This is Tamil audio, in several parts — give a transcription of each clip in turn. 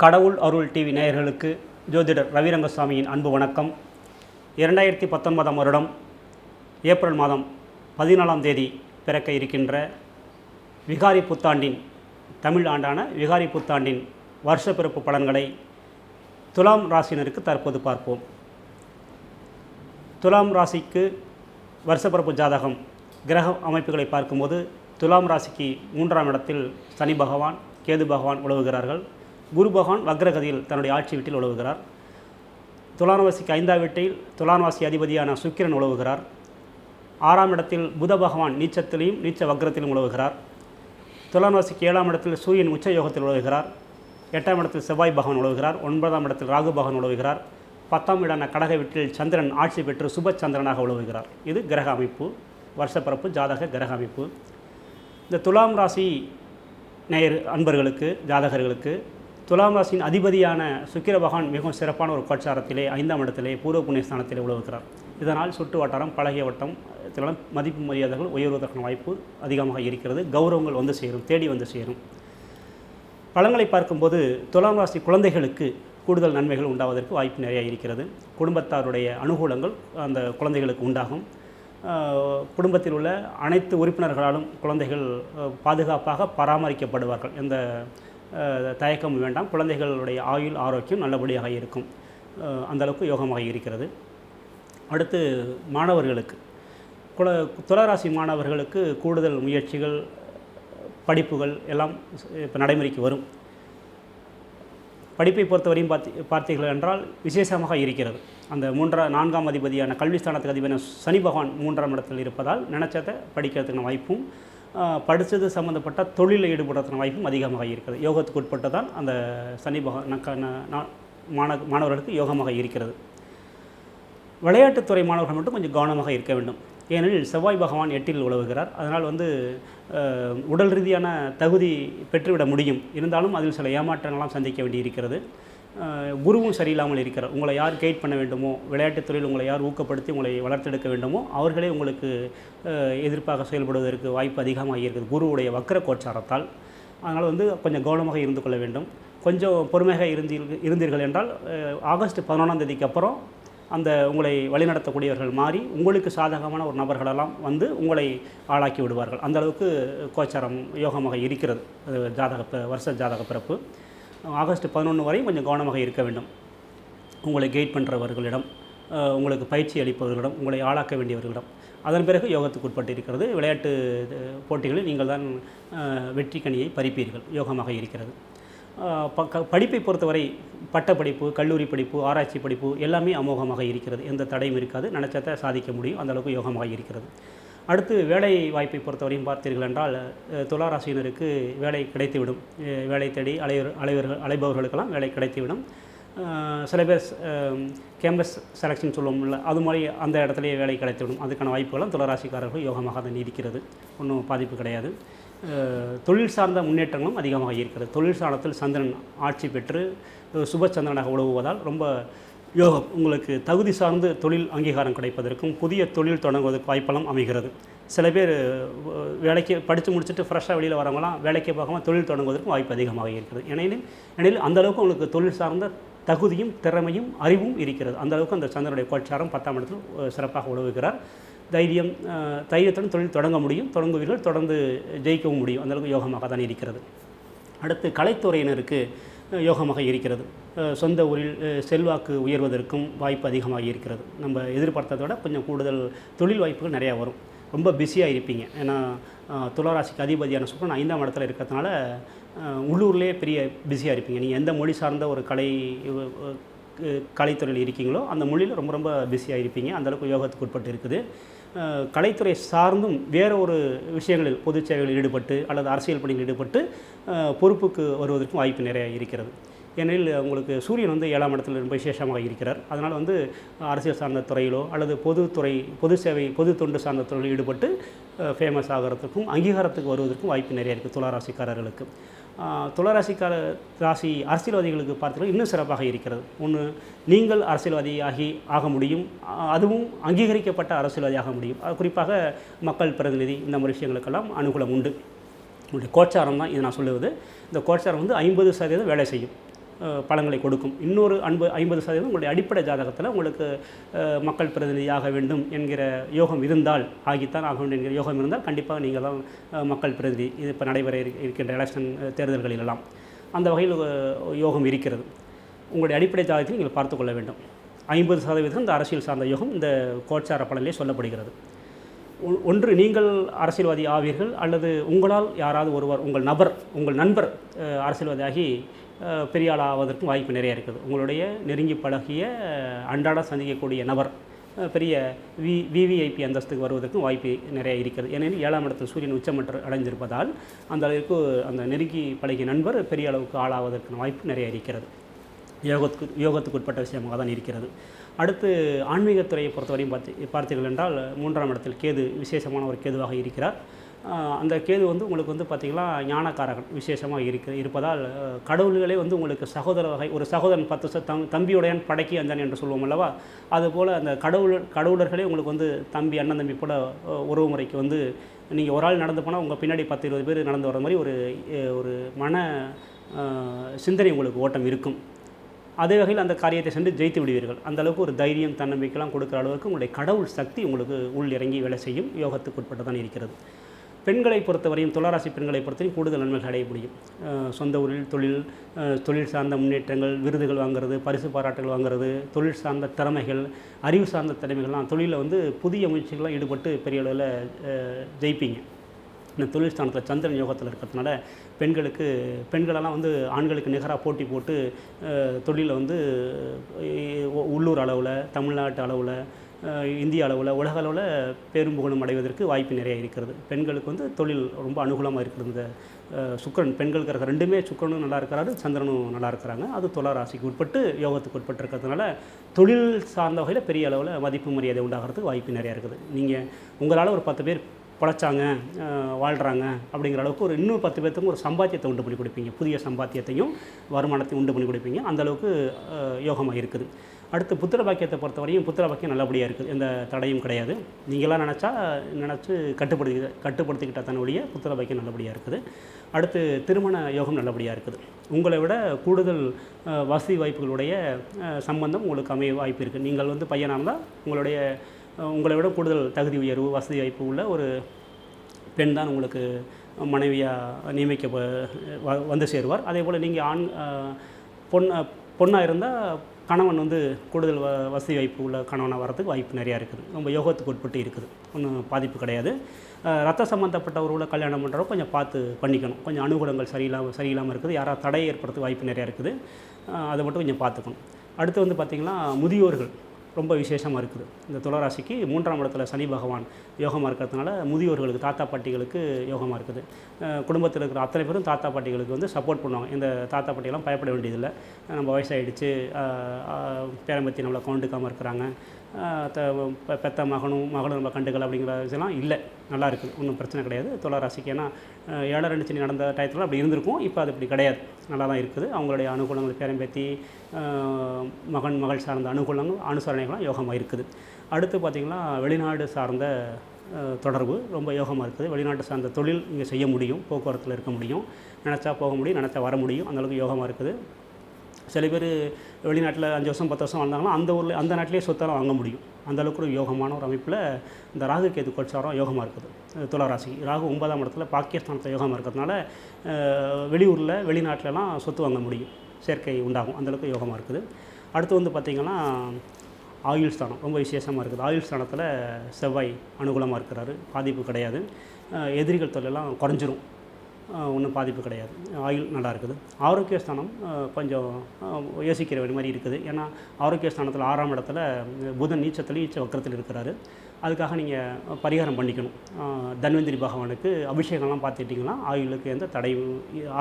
கடவுள் அருள் டிவி நேயர்களுக்கு ஜோதிடர் ரவிரங்கசாமியின் அன்பு வணக்கம். 2019 வருடம் ஏப்ரல் மாதம் 14ஆம் தேதி பிறக்க இருக்கின்ற விகாரி புத்தாண்டின் தமிழ் ஆண்டான விகாரி புத்தாண்டின் வருஷ பிறப்பு பலன்களை துலாம் ராசினருக்கு தற்போது பார்ப்போம். துலாம் ராசிக்கு வருஷ பிறப்பு ஜாதகம் கிரக அமைப்புகளை பார்க்கும்போது துலாம் ராசிக்கு 3ஆம் இடத்தில் சனி பகவான், கேது பகவான் உலவுகிறார்கள். குரு பகவான் வக்ரகதியில் தன்னுடைய ஆட்சி வீட்டில் உலவுகிறார். துலாம் ராசிக்கு 5ஆம் வீட்டில் துலாம் ராசி அதிபதியான சுக்கிரன் உலவுகிறார். 6ஆம் இடத்தில் புத பகவான் நீச்சத்திலையும் நீச்ச வக்ரத்திலும் உலவுகிறார். துலாம் ராசிக்கு 7ஆம் இடத்தில் சூரியன் உச்ச யோகத்தில் உலவுகிறார். 8ஆம் இடத்தில் செவ்வாய் பகவான் உலவுகிறார். 9ஆம் இடத்தில் ராகு பகவான் உலவுகிறார். 10ஆம் இடான கடக வீட்டில் சந்திரன் ஆட்சி பெற்று சுப சந்திரனாக உலவுகிறார். இது கிரக அமைப்பு, வருஷப்பிறப்பு ஜாதக கிரக அமைப்பு. இந்த துலாம் ராசி நேயர் அன்பர்களுக்கு, ஜாதகர்களுக்கு துலாம் ராசியின் அதிபதியான சுக்கிர பகவான் மிகவும் சிறப்பான ஒரு கோச்சாரத்திலே 5ஆம் இடத்திலே பூர்வ புண்ணியஸ்தானத்திலே உலவுகிறார். இதனால் சுற்று வட்டாரம், பழகிய வட்டம் இதெல்லாம் மதிப்பு மரியாதைகள் உயர்வதற்கான வாய்ப்பு அதிகமாக இருக்கிறது. கௌரவங்கள் வந்து சேரும், தேடி வந்து சேரும். பலன்களை பார்க்கும்போது துலாம் ராசி குழந்தைகளுக்கு கூடுதல் நன்மைகள் உண்டாவதற்கு வாய்ப்பு நிறைய இருக்கிறது. குடும்பத்தாருடைய அனுகூலங்கள் அந்த குழந்தைகளுக்கு உண்டாகும். குடும்பத்தில் உள்ள அனைத்து உறுப்பினர்களாலும் குழந்தைகள் பாதுகாப்பாக பராமரிக்கப்படுவார்கள். எந்த தயக்கமும் வேண்டாம். குழந்தைகளுடைய ஆயுள் ஆரோக்கியம் நல்லபடியாக இருக்கும். அந்தளவுக்கு யோகமாக இருக்கிறது. அடுத்து மாணவர்களுக்கு, துளாராசி மாணவர்களுக்கு கூடுதல் முயற்சிகள், படிப்புகள் எல்லாம் இப்போ நடைமுறைக்கு வரும். படிப்பை பொறுத்தவரையும் பார்த்தீர்கள் என்றால் விசேஷமாக இருக்கிறது. அந்த 4ஆம் அதிபதியான கல்விஸ்தானத்துக்கு அதிபதியான சனி பகவான் 3ஆம் இடத்தில் இருப்பதால் நினச்சதை படிக்கிறதுக்கான வாய்ப்பும், படித்தது சம்மந்தப்பட்ட தொழிலில் ஈடுபடுறதுக்கான வாய்ப்பும் அதிகமாக இருக்கிறது. யோகத்துக்கு உட்பட்டு தான் அந்த சனி பகவான் மாணவர்களுக்கு யோகமாக இருக்கிறது. விளையாட்டுத்துறை மாணவர்கள் மட்டும் கொஞ்சம் கவனமாக இருக்க வேண்டும். ஏனெனில் செவ்வாய் பகவான் 8இல் உலவுகிறார். அதனால் உடல் ரீதியான தகுதி பெற்றுவிட முடியும். இருந்தாலும் அதில் சில ஏமாற்றங்கள்லாம் சந்திக்க வேண்டி இருக்கிறது. குருவும் சரியில்லாமல் இருக்கிறார். உங்களை யார் கைட் பண்ண வேண்டுமோ, விளையாட்டுத்துறையில் உங்களை யார் ஊக்கப்படுத்தி உங்களை வளர்த்தெடுக்க வேண்டுமோ அவர்களே உங்களுக்கு எதிர்ப்பாக செயல்படுவதற்கு வாய்ப்பு அதிகமாக இருக்குது குருவுடைய வக்ர கோச்சாரத்தால். அதனால் கொஞ்சம் கவனமாக இருந்து கொள்ள வேண்டும். கொஞ்சம் பொறுமையாக இருந்தீர்கள் என்றால் ஆகஸ்ட் 11ஆம் தேதிக்கு அப்புறம் அந்த உங்களை வழிநடத்தக்கூடியவர்கள் மாறி உங்களுக்கு சாதகமான ஒரு நபர்களெல்லாம் வந்து உங்களை ஆளாக்கி விடுவார்கள். அந்தளவுக்கு கோச்சாரம் யோகமாக இருக்கிறது. வருஷ ஜாதக பிறப்பு ஆகஸ்ட் 11 வரை கொஞ்சம் கவனமாக இருக்க வேண்டும். உங்களை கைட் பண்ணுறவர்களிடம், உங்களுக்கு பயிற்சி அளிப்பவர்களிடம், உங்களை ஆளாக்க வேண்டியவர்களிடம். அதன் பிறகு யோகத்துக்கு உட்பட்டு இருக்கிறது. விளையாட்டு போட்டிகளில் நீங்கள் தான் வெற்றி கனியை பறிப்பீர்கள். யோகமாக இருக்கிறது. படிப்பை பொறுத்தவரை பட்டப்படிப்பு, கல்லூரி படிப்பு, ஆராய்ச்சி படிப்பு எல்லாமே அமோகமாக இருக்கிறது. எந்த தடையும் இருக்காது. நினச்சத்தை சாதிக்க முடியும். அந்தளவுக்கு யோகமாக இருக்கிறது. அடுத்து வேலை வாய்ப்பை பொறுத்தவரையும் பார்த்தீர்கள் என்றால் துளாராசினருக்கு வேலை கிடைத்துவிடும். வேலை தேடி அலைபவர்களுக்கெல்லாம் வேலை கிடைத்துவிடும். சில பேர் கேம்பஸ் செலெக்ஷன் சொல்லுவோம்ல, அது மாதிரி அந்த இடத்துலையே வேலை கிடைத்துவிடும். அதுக்கான வாய்ப்புகளும் துளாராசிக்காரர்கள் யோகமாக தான் நீடிக்கிறது. ஒன்றும் பாதிப்பு கிடையாது. தொழில் சார்ந்த முன்னேற்றங்களும் அதிகமாக இருக்கிறது. தொழில் சார்ந்தத்தில் சந்திரன் ஆட்சி பெற்று சுபச்சந்திரனாக உழவுவதால் ரொம்ப யோகம். உங்களுக்கு தகுதி சார்ந்து தொழில் அங்கீகாரம் கிடைப்பதற்கும் புதிய தொழில் தொடங்குவதற்கு வாய்ப்பெல்லாம் அமைகிறது. சில பேர் வேலைக்கு படித்து முடிச்சுட்டு ஃப்ரெஷ்ஷாக வெளியில் வரவங்களாம் வேலைக்கு பார்க்காமல் தொழில் தொடங்குவதற்கும் வாய்ப்பு அதிகமாக இருக்கிறது. ஏனெனில் அந்தளவுக்கு உங்களுக்கு தொழில் சார்ந்த தகுதியும் திறமையும் அறிவும் இருக்கிறது. அந்தளவுக்கு அந்த சந்திரனுடைய கோச்சாரம் 10ஆம் இடத்தில் சிறப்பாக உழவுகிறார். தைரியத்துடன் தொழில் தொடங்க முடியும். தொடங்குவீர்கள், தொடர்ந்து ஜெயிக்கவும் முடியும். அந்தளவுக்கு யோகமாக தான் இருக்கிறது. அடுத்து கலைத்துறையினருக்கு யோகமாக இருக்கிறது. சொந்த ஊரில் செல்வாக்கு உயர்வதற்கும் வாய்ப்பு அதிகமாக இருக்கிறது. நம்ம எதிர்பார்த்ததை விட கொஞ்சம் கூடுதல் தொழில் வாய்ப்புகள் நிறையா வரும். ரொம்ப பிஸியாக இருப்பீங்க. ஏன்னா துளாராசிக்கு அதிபதியான சுக்கிரன் 5ஆம் இடத்துல இருக்கிறதுனால உள்ளூர்லேயே பெரிய பிஸியாக இருப்பீங்க. நீங்கள் எந்த மொழி சார்ந்த ஒரு கலைத்துறையில் இருக்கீங்களோ அந்த மொழியில் ரொம்ப ரொம்ப பிஸியாக இருப்பீங்க. அந்தளவுக்கு யோகத்துக்கு உட்பட்டு இருக்குது. கலைத்துறை சார்ந்தும் வேறு ஒரு விஷயங்களில் பொது சேவைகளில் ஈடுபட்டு அல்லது அரசியல் பணியில் ஈடுபட்டு பொறுப்புக்கு வருவதற்கும் வாய்ப்பு நிறைய இருக்கிறது. ஏனெனில் உங்களுக்கு சூரியன் 7ஆம் இடத்தில் ரொம்ப விசேஷமாக இருக்கிறார். அதனால் அரசியல் சார்ந்த துறையிலோ அல்லது பொது சேவை, பொது தொண்டு சார்ந்த துறையில் ஈடுபட்டு ஃபேமஸ் ஆகிறதுக்கும் அங்கீகாரத்துக்கு வருவதற்கும் வாய்ப்பு நிறைய இருக்குது துளாராசிக்காரர்களுக்கு. ராசி அரசியல்வாதிகளுக்கு பார்த்தீங்கன்னா இன்னும் சிறப்பாக இருக்கிறது. ஒன்று, நீங்கள் அரசியல்வாதியாகி ஆக முடியும். அதுவும் அங்கீகரிக்கப்பட்ட அரசியல்வாதியாக முடியும். குறிப்பாக மக்கள் பிரதிநிதி இந்த மாதிரி விஷயங்களுக்கெல்லாம் அனுகூலம் உண்டு. உங்களுடைய கோச்சாரம் தான் இது நான் சொல்லுவது. இந்த கோச்சாரம் 50% வேலை செய்யும். பலன்களை கொடுக்கும். இன்னொரு 50% உங்களுடைய அடிப்படை ஜாதகத்தில் உங்களுக்கு மக்கள் பிரதிநிதியாக வேண்டும் என்கிற யோகம் இருந்தால், ஆகித்தான் ஆக வேண்டும் என்கிற யோகம் இருந்தால் கண்டிப்பாக நீங்கள் தான் மக்கள் பிரதிநிதி. இது இப்போ நடைபெற இருக்கின்ற எலெக்ஷன் தேர்தல்களிலெல்லாம் அந்த வகையில் யோகம் இருக்கிறது. உங்களுடைய அடிப்படை ஜாதகத்தை நீங்கள் பார்த்து கொள்ள வேண்டும். 50% இந்த அரசியல் சார்ந்த யோகம் இந்த கோட்சார பலனிலே சொல்லப்படுகிறது. ஒன்று நீங்கள் அரசியல்வாதி ஆவீர்கள், அல்லது உங்களால் யாராவது ஒருவர், உங்கள் நண்பர் அரசியல்வாதியாகி பெரிய ஆள் ஆவதற்கும் வாய்ப்பு நிறைய இருக்குது. உங்களுடைய நெருங்கி பழகிய அன்றாடம் சந்திக்கக்கூடிய நபர் பெரிய விவிஐபி அந்தஸ்துக்கு வருவதற்கும் வாய்ப்பு நிறைய இருக்கிறது. ஏனெனில் 7ஆம் இடத்தில் சூரியன் உச்சமற்ற அடைந்திருப்பதால் அந்த அளவுக்கு அந்த நெருங்கி பழகிய நண்பர் பெரிய அளவுக்கு ஆளாவதற்கான வாய்ப்பு நிறைய இருக்கிறது. யோகத்துக்கு உட்பட்ட விஷயமாக தான் இருக்கிறது. அடுத்து ஆன்மீகத்துறையை பொறுத்தவரையும் பார்த்தீர்கள் என்றால் 3ஆம் இடத்தில் கேது விசேஷமான ஒரு கேதுவாக இருக்கிறார். அந்த கேது உங்களுக்கு பார்த்திங்கன்னா ஞானக்காரகன் விசேஷமாக இருப்பதால் கடவுள்களே உங்களுக்கு சகோதர வகை, ஒரு சகோதரன் 10 தம்பியுடையான் படைக்கி அஞ்சான் என்று சொல்லுவோம் அல்லவா, அதுபோல் அந்த கடவுளர்களே உங்களுக்கு தம்பி அண்ணன் தம்பி போல் உறவு முறைக்கு நீங்கள் ஒரு ஆள் நடந்து போனால் உங்கள் பின்னாடி 10-20 பேர் நடந்து வர மாதிரி ஒரு மன சிந்தனை உங்களுக்கு ஓட்டம் இருக்கும். அதே வகையில் அந்த காரியத்தை சென்று ஜெயித்து விடுவீர்கள். அந்த அளவுக்கு ஒரு தைரியம் தன்னம்பிக்கைலாம் கொடுக்குற அளவுக்கு உங்களுடைய கடவுள் சக்தி உங்களுக்கு உள் இறங்கி வேலை செய்யும். யோகத்துக்கு உட்பட்டு தான் இருக்கிறது. பெண்களை பொறுத்தவரையும், துளாராசி பெண்களை பொறுத்தவரையும் கூடுதல் நன்மைகள் அடைய முடியும். சொந்த ஊரில் தொழில் சார்ந்த முன்னேற்றங்கள், விருதுகள் வாங்குறது, பரிசு பாராட்டுகள் வாங்குறது, தொழில் சார்ந்த திறமைகள், அறிவு சார்ந்த திறமைகள்லாம் தொழிலில் புதிய முயற்சிகள்லாம் ஈடுபட்டு பெரிய அளவில் ஜெயிப்பீங்க. இந்த தொழில் ஸ்தானத்தில் சந்திரன் யோகத்தில் இருக்கிறதுனால பெண்களெல்லாம் ஆண்களுக்கு நிகராக போட்டி போட்டு தொழிலில் உள்ளூர் அளவில், தமிழ்நாட்டு அளவில், இந்திய அளவில், உலக அளவில் பேரும் புகழும் அடைவதற்கு வாய்ப்பு நிறைய இருக்கிறது. பெண்களுக்கு தொழில் ரொம்ப அனுகூலமாக இருக்கிறது. இந்த சுக்கிரன் பெண்களுக்கு இருக்கிற ரெண்டுமே, சுக்கிரனும் நல்லா இருக்கிறாரு, சந்திரனும் நல்லா இருக்கிறாங்க. அது துளாராசிக்கு உட்பட்டு யோகத்துக்கு உட்பட்டு இருக்கிறதுனால தொழில் சார்ந்த வகையில் பெரிய அளவில் மதிப்பு மரியாதை உண்டாகிறதுக்கு வாய்ப்பு நிறையா இருக்குது. நீங்கள் உங்களால் ஒரு 10 பேர் பழைச்சாங்க, வாழ்கிறாங்க அப்படிங்கிற அளவுக்கு இன்னும் 10 பேர்த்துக்கும் ஒரு சம்பாத்தியத்தை உண்டு பண்ணி கொடுப்பீங்க. புதிய சம்பாத்தியத்தையும் வருமானத்தையும் உண்டு பண்ணி கொடுப்பீங்க. அந்தளவுக்கு யோகமாக இருக்குது. அடுத்து புத்திர பாக்கியத்தை பொறுத்தவரையும் புத்திர பாக்கியம் நல்லபடியாக இருக்குது. எந்த தடையும் கிடையாது. நீங்களாம் நினச்சி கட்டுப்படுத்திக்கிட்டால் தன்னுடைய புத்திர பாக்கியம் நல்லபடியாக இருக்குது. அடுத்து திருமண யோகம் நல்லபடியாக இருக்குது. உங்களை விட கூடுதல் வசதி வாய்ப்புகளுடைய சம்பந்தம் உங்களுக்கு அமைய வாய்ப்பு இருக்குது. நீங்கள் பையனாக இருந்தால் உங்களை விட கூடுதல் தகுதி உயர்வு, வசதி வாய்ப்பு உள்ள ஒரு பெண் தான் உங்களுக்கு மனைவியாக வந்து சேருவார். அதே போல் நீங்கள் பொண்ணாக இருந்தால் கணவன் கூடுதல் வசதி வாய்ப்பு உள்ள கணவனாக வரதுக்கு வாய்ப்பு நிறையா இருக்குது. ரொம்ப யோகத்துக்கு உட்பட்டு இருக்குது. ஒன்றும் பாதிப்பு கிடையாது. ரத்த சம்மந்தப்பட்டவர்களை கல்யாணம் பண்ணுறவங்க கொஞ்சம் பார்த்து பண்ணிக்கணும். கொஞ்சம் அனுகூலங்கள் சரியில்லாமல் இருக்குது. யாராவது தடை ஏற்படுறதுக்கு வாய்ப்பு நிறையா இருக்குது. அதை மட்டும் கொஞ்சம் பார்த்துக்கணும். அடுத்து பார்த்திங்கன்னா முதியோர்கள் ரொம்ப விசேஷமாக இருக்குது. இந்த துளாராசிக்கு 3ஆம் இடத்துல சனி பகவான் யோகமாக இருக்கிறதுனால முதியோர்களுக்கு, தாத்தா பாட்டிகளுக்கு யோகமாக இருக்குது. குடும்பத்தில் இருக்கிற அத்தனை பேரும் தாத்தா பாட்டிகளுக்கு சப்போர்ட் பண்ணுவாங்க. இந்த தாத்தா பாட்டிகள்லாம் பயப்பட வேண்டியதில்லை. நம்ம வயசாகிடுச்சு, பேரம்பத்தி நம்மளை கண்டுக்காமல் இருக்கிறாங்க, பெத்த மகனும் நம்ம கண்டுக்கல அப்படிங்கிற விஷயம்லாம் இல்லை. நல்லா இருக்குது, ஒன்றும் பிரச்சனை கிடையாது துளாராசிக்கு. ஏன்னா 7-2 சனி நடந்த டயத்தில் அப்படி இருந்திருக்கும். இப்போ அது இப்படி கிடையாது, நல்லா தான் இருக்குது. அவங்களுடைய அனுகூலங்கள், பேரம்பேத்தி, மகள் சார்ந்த அனுகூலங்கள், அனுசரணைகள்லாம் யோகமாக இருக்குது. அடுத்து பார்த்திங்கன்னா வெளிநாடு சார்ந்த தொடர்பு ரொம்ப யோகமாக இருக்குது. வெளிநாட்டு சார்ந்த தொழில் இங்கே செய்ய முடியும், போக்குவரத்தில் இருக்க முடியும், நினச்சா போக முடியும், நினச்சா வர முடியும். அந்தளவுக்கு யோகமாக இருக்குது. சில பேர் வெளிநாட்டில் 5 வருஷம் 10 வருஷம் வாழ்ந்தாங்கன்னா அந்த நாட்டிலே சொத்தெல்லாம் வாங்க முடியும். அந்தளவுக்கு ஒரு யோகமான ஒரு அமைப்பில் இந்த ராகு கேது கோட்சாரம் யோகமாக இருக்குது. துளாராசிக்கு ராகு 9ஆம் இடத்துல பாக்கியஸ்தானத்தில் யோகமாக இருக்கிறதுனால வெளியூரில் வெளிநாட்டிலலாம் சொத்து வாங்க முடியும், சேர்க்கை உண்டாகும். அந்தளவுக்கு யோகமாக இருக்குது. அடுத்து பார்த்திங்கன்னா ஆயுள் ஸ்தானம் ரொம்ப விசேஷமாக இருக்குது. ஆயுள் ஸ்தானத்தில் செவ்வாய் அனுகூலமாக இருக்கிறாரு, பாதிப்பு கிடையாது. எதிரிகள் தொல்லையெல்லாம் குறைஞ்சிரும், ஒன்றும் பாதிப்பு கிடையாது. ஆயுள் நல்லா இருக்குது. ஆரோக்கிய ஸ்தானம் கொஞ்சம் யோசிக்கிற வேண்டிய மாதிரி இருக்குது. ஏன்னா ஆரோக்கிய ஸ்தானத்தில் 6ஆம் இடத்துல புதன் நீச்ச வக்கரத்தில் இருக்கிறாரு. அதுக்காக நீங்கள் பரிகாரம் பண்ணிக்கணும். தன்வந்திரி பகவானுக்கு அபிஷேகம்லாம் பார்த்துட்டிங்கன்னா ஆயுளுக்கு எந்த தடையும்,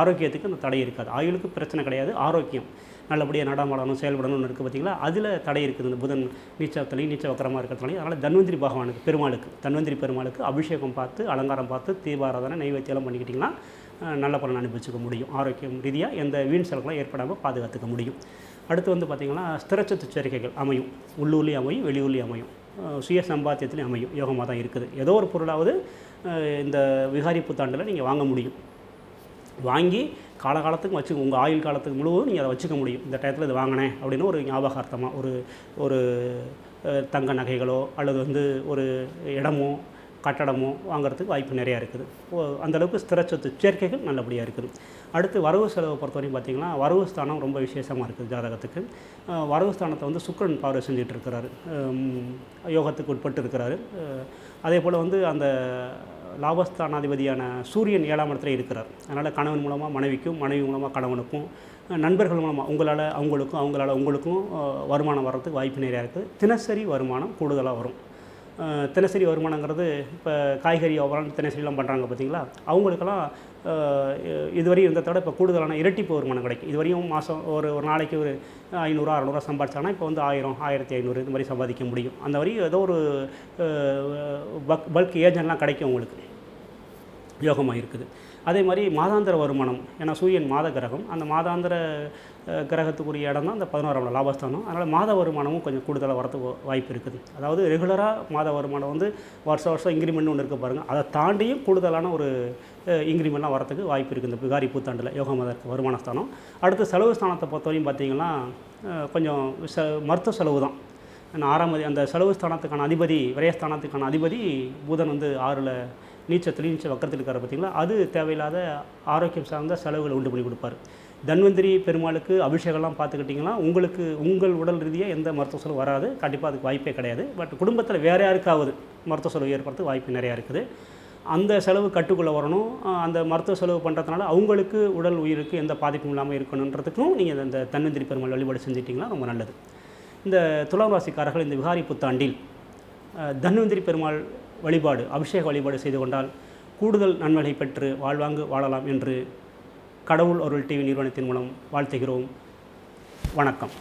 ஆரோக்கியத்துக்கு அந்த தடை இருக்காது. ஆயுளுக்கு பிரச்சனை கிடையாது, ஆரோக்கியம் நல்லபடியாக நடமாடணும், செயல்படணும்னு இருக்குது பார்த்திங்களா, அதில் தடை இருக்குது. இந்த புதன் நீச்ச வக்கரமாக இருக்கிறதுனால. அதனால் தன்வந்திரி பகவானுக்கு, தன்வந்திரி பெருமாளுக்கு அபிஷேகம் பார்த்து, அலங்காரம் பார்த்து, தீபாராதனை, நைவேத்தியெல்லாம் பண்ணிக்கிட்டிங்கன்னா நல்ல பலன் அனுபவிச்சுக்க முடியும். ஆரோக்கியம் ரீதியாக எந்த வீண் செலவுகளும் ஏற்படாமல் பாதுகாத்துக்க முடியும். அடுத்து பார்த்திங்கன்னா ஸ்திரச்சத்து சேர்க்கைகள் அமையும். உள்ளூர்லேயும் அமையும், வெளியூர்லேயும் அமையும், சுய சம்பாத்தியத்துலேயும் அமையும். யோகமாக தான் இருக்குது. ஏதோ ஒரு பொருளாவது இந்த விகாரி புத்தாண்டில் நீங்கள் வாங்க முடியும். வாங்கி காலகாலத்துக்கு உங்கள் ஆயுள் காலத்துக்கு முழுவதும் நீங்கள் அதை வச்சுக்க முடியும். இந்த டயத்தில் இது வாங்கினேன் அப்படின்னு ஒரு ஞாபகார்த்தமாக ஒரு தங்க நகைகளோ அல்லது வந்து ஒரு இடமோ கட்டடமோ வாங்குறதுக்கு வாய்ப்பு நிறையா இருக்குது. அந்தளவுக்கு ஸ்திர சொத்து சேர்க்கைகள் நல்லபடியாக இருக்குது. அடுத்து வரவு செலவை பொறுத்தவரைக்கும் பார்த்திங்கன்னா வரவு ஸ்தானம் ரொம்ப விசேஷமாக இருக்குது ஜாதகத்துக்கு. வரவு ஸ்தானத்தை வந்து சுக்கிரன் பார்வை செஞ்சுட்டு இருக்கிறாரு, யோகத்துக்கு உட்பட்டு இருக்கிறாரு. அதே போல் வந்து அந்த லாபஸ்தானாதிபதியான சூரியன் 7ஆம் இடத்துல இருக்கிறார். அதனால் கணவன் மூலமாக மனைவிக்கும், மனைவி மூலமாக கணவனுக்கும், நண்பர்கள் மூலமாக உங்களால் அவங்களுக்கும், அவங்களால் உங்களுக்கும் வருமானம் வர்றதுக்கு வாய்ப்பு நிறையா இருக்குது. தினசரி வருமானம் கூடுதலாக வரும். தினசரி வருமானங்கிறது இப்போ காய்கறி வியாபாரம் தினசரிலாம் பண்ணுறாங்க பார்த்தீங்களா, அவங்களுக்கெல்லாம் இதுவரையும் இருந்ததை விட இப்போ கூடுதலான இரட்டிப்பு வருமானம் கிடைக்கும். இதுவரையும் மாதம் ஒரு நாளைக்கு ஒரு 500 600 சம்பாதிச்சாங்கன்னா இப்போ வந்து 1000 1500 இது மாதிரி சம்பாதிக்க முடியும். அந்த வரையும் ஏதோ ஒரு பல்க் ஏஜென்ட்லாம் கிடைக்கும் உங்களுக்கு, யோகமாக இருக்குது. அதே மாதிரி மாதாந்திர வருமானம், ஏன்னா சூரியன் மாத கிரகம், அந்த மாதாந்திர கிரகத்துக்குரிய இடம் தான் அந்த 11ஆம் லாபஸ்தானம். அதனால் மாத வருமானமும் கொஞ்சம் கூடுதலாக வரதுக்கு வாய்ப்பு இருக்குது. அதாவது ரெகுலராக மாத வருமானம் வந்து வருஷம் இன்க்ரிமெண்ட் ஒன்று இருக்க பாருங்கள், அதை தாண்டியும் கூடுதலான ஒரு இன்க்ரிமெண்ட்லாம் வரத்துக்கு வாய்ப்பு இருக்குது இந்த விகாரி புத்தாண்டில் யோக மாத வருமானஸ்தானம். அடுத்து செலவு ஸ்தானத்தை பொறுத்தவரையும் பார்த்திங்கன்னா கொஞ்சம் மருத்துவ செலவு தான். 6ஆம் அந்த செலவு ஸ்தானத்துக்கான அதிபதி, விரயஸ்தானத்துக்கான அதிபதி புதன் வந்து 6ல் நீச்ச வக்கரத்தில் இருக்கார் பார்த்திங்களா, அது தேவையில்லாத ஆரோக்கியம் சார்ந்த செலவுகளை உண்டு பண்ணி கொடுப்பார். தன்வந்திரி பெருமாளுக்கு அபிஷேகம்லாம் பார்த்துக்கிட்டிங்கன்னா உங்களுக்கு உங்கள் உடல் ரீதியாக எந்த மருத்துவ செலவு வராது, கண்டிப்பாக அதுக்கு வாய்ப்பே கிடையாது. பட் குடும்பத்தில் வேறு யாருக்காவது மருத்துவ செலவு ஏற்படுறதுக்கு வாய்ப்பு நிறையா இருக்குது. அந்த செலவு கட்டுக்குள்ளே வரணும். அந்த மருத்துவ செலவு பண்ணுறதுனால அவங்களுக்கு உடல் உயிருக்கு எந்த பாதிப்பும் இல்லாமல் இருக்கணுன்றதுக்கும் நீங்கள் இந்த தன்வந்திரி பெருமாள் வழிபாடு செஞ்சிட்டிங்கன்னா ரொம்ப நல்லது. இந்த துலாம் ராசிக்காரர்கள் இந்த விகாரி புத்தாண்டில் தன்வந்திரி பெருமாள் வழிபாடு, அபிஷேக வழிபாடு செய்து கொண்டால் கூடுதல் நன்மைகளை பெற்று வாழ்வாங்கு வாழலாம் என்று கடவுள் அருள் டிவி நிறுவனத்தின் மூலம் வாழ்த்துகிறோம். வணக்கம்.